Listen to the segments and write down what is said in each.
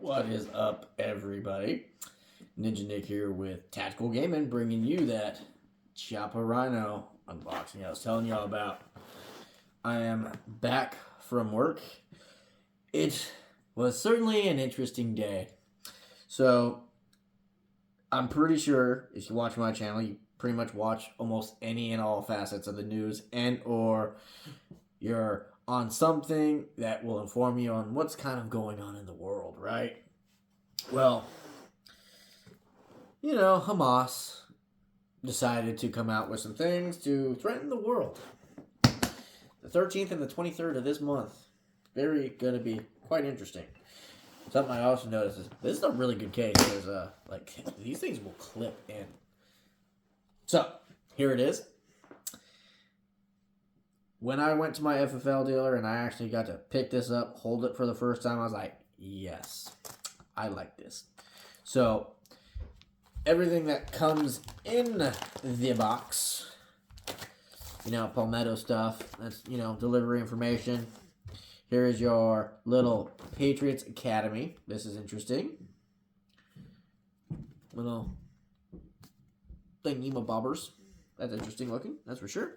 What is up, everybody? Ninja Nick here with Tactical Gaming, bringing you that Chiappa Rhino unboxing I was telling y'all about. I am back from work. It was certainly an interesting day. So, I'm pretty sure if you watch my channel, you pretty much watch almost any and all facets of the news, and or you're on something that will inform you on what's kind of going on in the world, right? Well, Hamas decided to come out with some things to threaten the world. The 13th and the 23rd of this month. Very going to be quite interesting. Something I also noticed is this is a really good case. There's these things will clip in. So, here it is. When I went to my FFL dealer and I actually got to pick this up, hold it for the first time, I was like, yes, I like this. So, everything that comes in the box, Palmetto stuff, that's, delivery information. Here is your little Patriots Academy. This is interesting. Little thingy-ma-bobbers. That's interesting looking, that's for sure.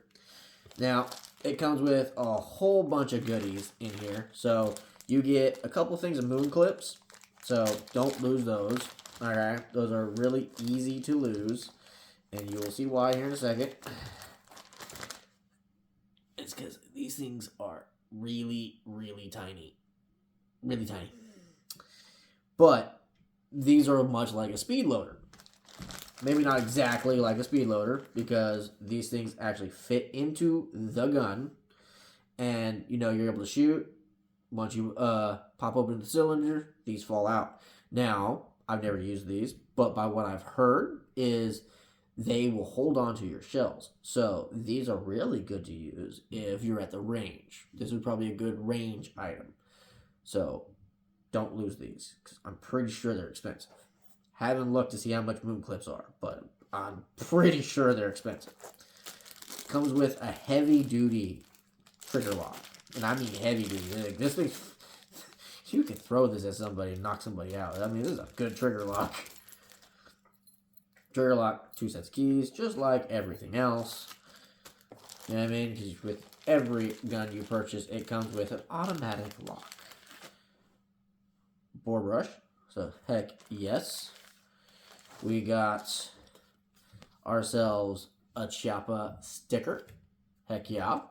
Now, it comes with a whole bunch of goodies in here. So, you get a couple things of moon clips. So, don't lose those. Alright, those are really easy to lose. And you will see why here in a second. It's because these things are really, really tiny. Really tiny. But, these are much like a speed loader. Maybe not exactly like a speed loader, because these things actually fit into the gun. And, you're able to shoot. Once you pop open the cylinder, these fall out. Now, I've never used these, but by what I've heard is they will hold on to your shells. So, these are really good to use if you're at the range. This would probably be a good range item. So, don't lose these, because I'm pretty sure they're expensive. Haven't looked to see how much moon clips are, but I'm pretty sure they're expensive. Comes with a heavy-duty trigger lock. And I mean heavy-duty. Like, this thing, you could throw this at somebody and knock somebody out. I mean, this is a good trigger lock. Trigger lock, 2 sets of keys, just like everything else. You know what I mean? Because with every gun you purchase, it comes with an automatic lock. Bore brush. So, heck yes. We got ourselves a Chiappa sticker. Heck yeah.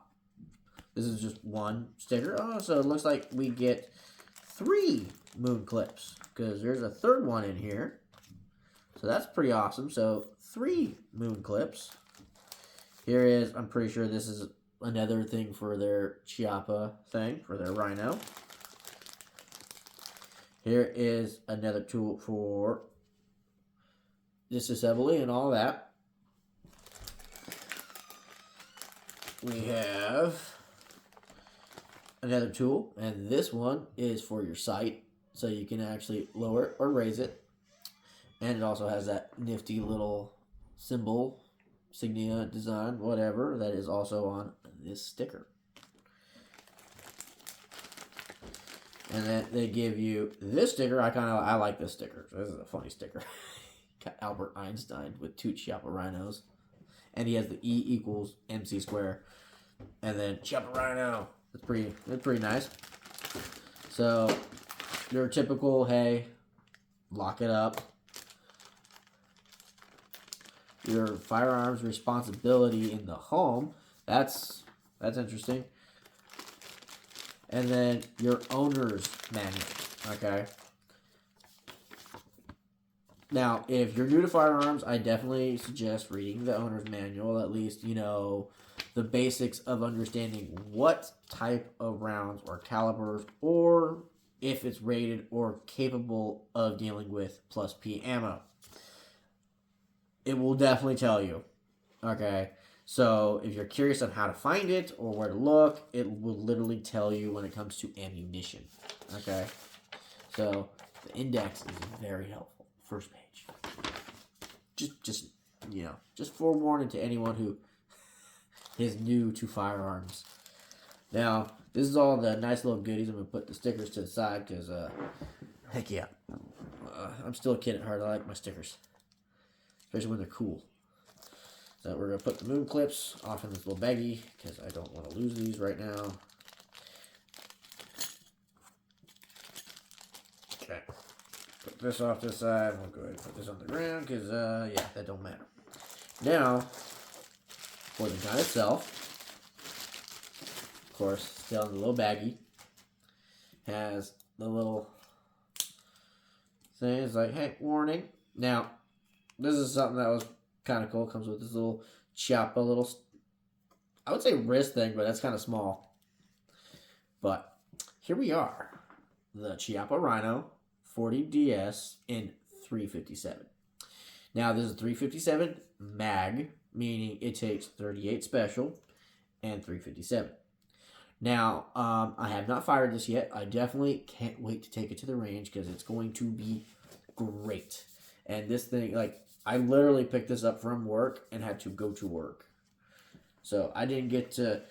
This is just one sticker. Oh, so it looks like we get 3 moon clips, because there's a third one in here. So that's pretty awesome. So 3 moon clips. Here is, I'm pretty sure this is another thing for their Chiappa thing, for their Rhino. Here is another tool for disassembly and all that. We have another tool, and this one is for your sight, so you can actually lower it or raise it. And it also has that nifty little symbol, signia design, whatever, that is also on this sticker. And then they give you this sticker. I like this sticker. This is a funny sticker. Got Albert Einstein with 2 Chiappa Rhinos. And he has the E equals MC square. And then Chiappa Rhino. It's pretty nice. So, your typical, hey, lock it up. Your firearms responsibility in the home. That's interesting. And then your owner's manual, okay? Now, if you're new to firearms, I definitely suggest reading the owner's manual. At least, the basics of understanding what type of rounds or calibers, or if it's rated or capable of dealing with plus P ammo. It will definitely tell you, okay? So, if you're curious on how to find it or where to look, it will literally tell you when it comes to ammunition, okay? So, the index is very helpful. First page. Just forewarning to anyone who is new to firearms. Now, this is all the nice little goodies. I'm going to put the stickers to the side because Heck yeah. I'm still a kid at heart. I like my stickers, especially when they're cool. So we're going to put the moon clips off in this little baggie because I don't want to lose these right now. Okay. Put this off this side. We'll go ahead and put this on the ground because, yeah, that don't matter. Now, for the gun itself, of course, still in the little baggie, has the little thing. It's like, hey, warning. Now, this is something that was kind of cool. Comes with this little Chiappa little, I would say wrist thing, but that's kind of small. But here we are. The Chiappa Rhino 40DS in 357. Now, this is 357 mag, meaning it takes 38 special and 357. Now, I have not fired this yet. I definitely can't wait to take it to the range because it's going to be great. And this thing, like, I literally picked this up from work and had to go to work. So I didn't get to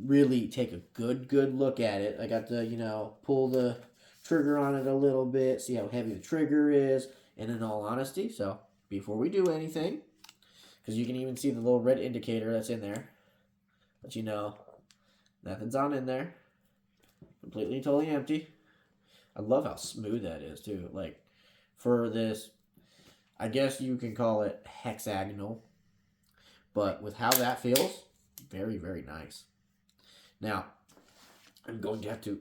really take a good look at it. I got to, you know, pull the trigger on it a little bit, see how heavy the trigger is, and in all honesty, so before we do anything, because you can even see the little red indicator that's in there, let you know nothing's on in there, completely and totally empty. I love how smooth that is too. Like for this, I guess you can call it hexagonal, but with how that feels, very, very nice. Now, I'm going to have to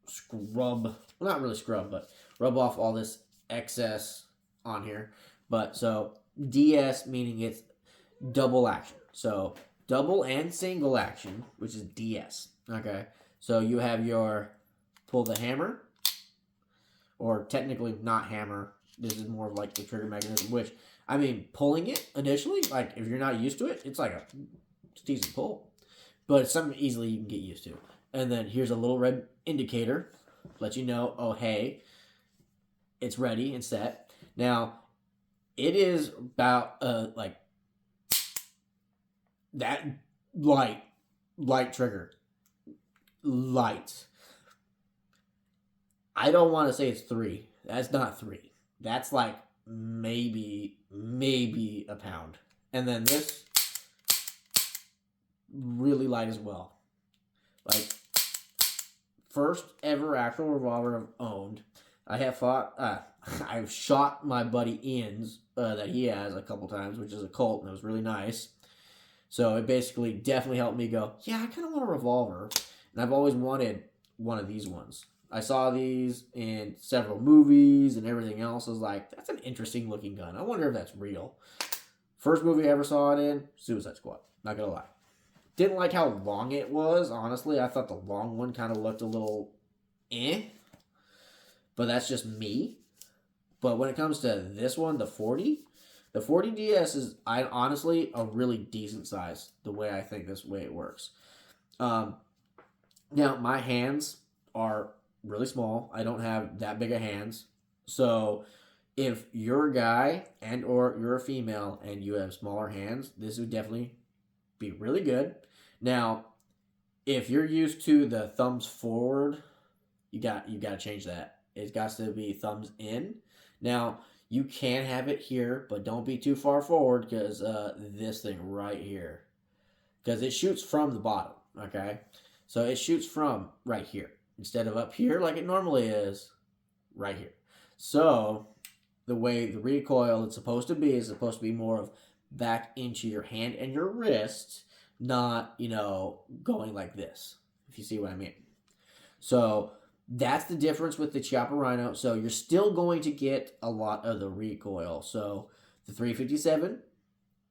scrub, well, not really scrub, but rub off all this excess on here. But so DS meaning it's double action. So double and single action, which is DS. Okay. So you have your pull the hammer, or technically not hammer. This is more of like the trigger mechanism, which, I mean, pulling it initially, like if you're not used to it, it's like a decent pull. But it's something easily you can get used to. And then here's a little red indicator. Let you know, oh, hey, it's ready and set. Now, it is about, like, that light trigger. Light. I don't want to say it's 3. That's not 3. That's like maybe a pound. And then this, really light as well. Like, first ever actual revolver I've owned. I have fought, I've shot my buddy Ian's that he has a couple times, which is a Colt, and it was really nice. So it basically definitely helped me go, yeah, I kind of want a revolver. And I've always wanted one of these ones. I saw these in several movies and everything else. I was like, that's an interesting looking gun. I wonder if that's real. First movie I ever saw it in, Suicide Squad. Not gonna lie. Didn't like how long it was, honestly. I thought the long one kind of looked a little but that's just me. But when it comes to this one, the 40DS is, honestly, a really decent size, the way I think this way it works. Now, my hands are really small. I don't have that big of hands. So if you're a guy and or you're a female and you have smaller hands, this would definitely be really good. Now, if you're used to the thumbs forward, you got to change that. It's got to be thumbs in. Now, you can have it here, but don't be too far forward because this thing right here, because it shoots from the bottom, okay? So it shoots from right here instead of up here like it normally is, right here. So the way the recoil is supposed to be is supposed to be more of back into your hand and your wrist, not, you know, going like this, if you see what I mean. So that's the difference with the Chiappa Rhino. So you're still going to get a lot of the recoil. So the 357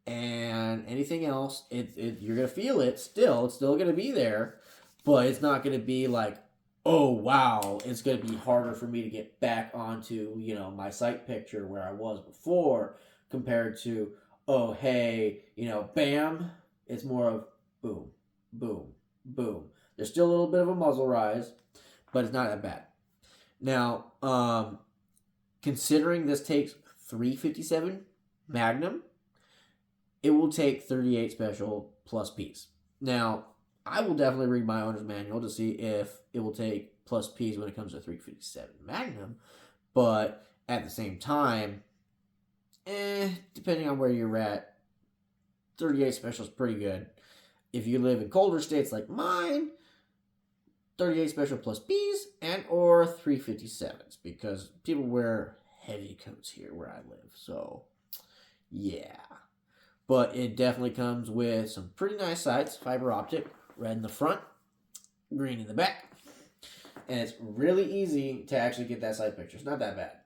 and anything else, you're going to feel it still. It's still going to be there, but it's not going to be like, oh, wow, it's going to be harder for me to get back onto, you know, my sight picture where I was before compared to, oh, hey, you know, bam. It's more of boom, boom, boom. There's still a little bit of a muzzle rise, but it's not that bad. Now, considering this takes 357 Magnum, it will take 38 Special plus Ps. Now, I will definitely read my owner's manual to see if it will take plus Ps when it comes to 357 Magnum, But at the same time, depending on where you're at, 38 special is pretty good. If you live in colder states like mine, 38 special plus Bs and or 357s, because people wear heavy coats here where I live. So, yeah. But it definitely comes with some pretty nice sights. Fiber optic, red in the front, green in the back. And it's really easy to actually get that sight picture. It's not that bad.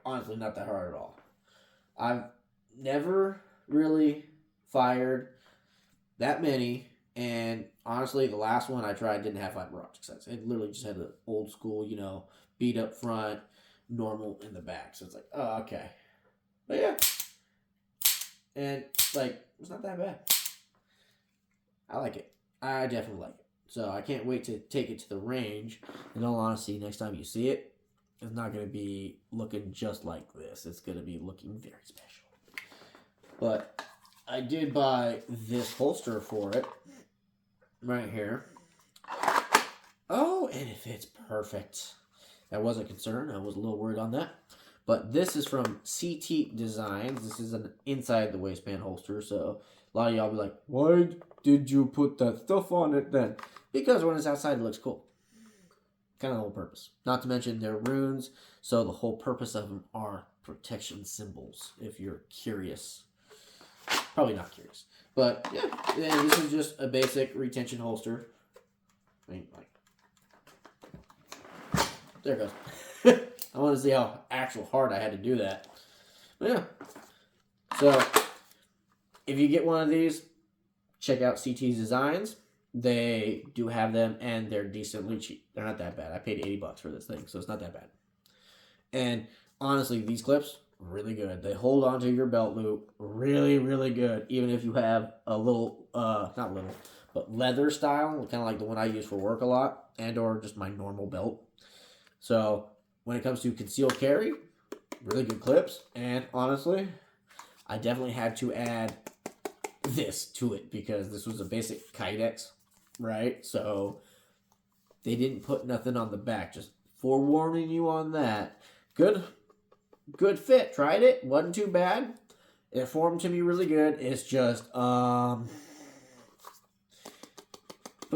Honestly, not that hard at all. I've never really fired that many. And honestly, the last one I tried didn't have fiber optic sights. It literally just had the old school, beat up front, normal in the back. So it's like, oh, okay. But yeah. And, it's not that bad. I like it. I definitely like it. So I can't wait to take it to the range. In all honesty, next time you see it, it's not going to be looking just like this. It's going to be looking very special. But I did buy this holster for it. Right here. Oh, and it fits perfect. That was a concern. I was a little worried on that. But this is from CT Designs. This is an inside the waistband holster. So a lot of y'all be like, why did you put that stuff on it then? Because when it's outside, it looks cool. Kind of the whole purpose. Not to mention they're runes. So the whole purpose of them are protection symbols, if you're curious. Probably not curious. But, yeah, this is just a basic retention holster. There it goes. I want to see how actual hard I had to do that. But, yeah. So, if you get one of these, check out CT's Designs. They do have them, and they're decently cheap. They're not that bad. I paid $80 for this thing, so it's not that bad. And, honestly, these clips, really good. They hold onto your belt loop really, really good. Even if you have a little, not little, but leather style, kind of like the one I use for work a lot, and or just my normal belt. So when it comes to concealed carry, really good clips. And honestly, I definitely had to add this to it because this was a basic Kydex, right? So they didn't put nothing on the back. Just forewarning you on that. Good fit. Tried it. Wasn't too bad. It formed to me really good. It's just, put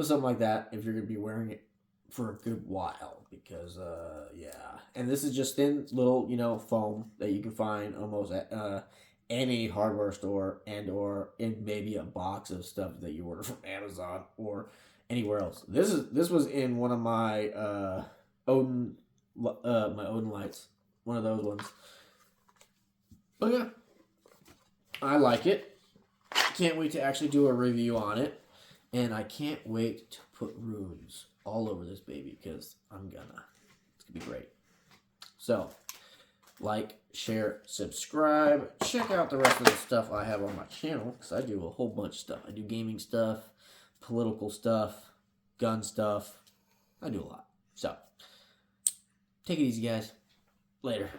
something like that if you're going to be wearing it for a good while. Because, yeah. And this is just thin little, foam that you can find almost at any hardware store and or in maybe a box of stuff that you order from Amazon or anywhere else. This was in one of my Odin lights. One of those ones. But yeah, I like it. Can't wait to actually do a review on it. And I can't wait to put runes all over this baby because it's going to be great. So, like, share, subscribe. Check out the rest of the stuff I have on my channel because I do a whole bunch of stuff. I do gaming stuff, political stuff, gun stuff. I do a lot. So, take it easy, guys. Later.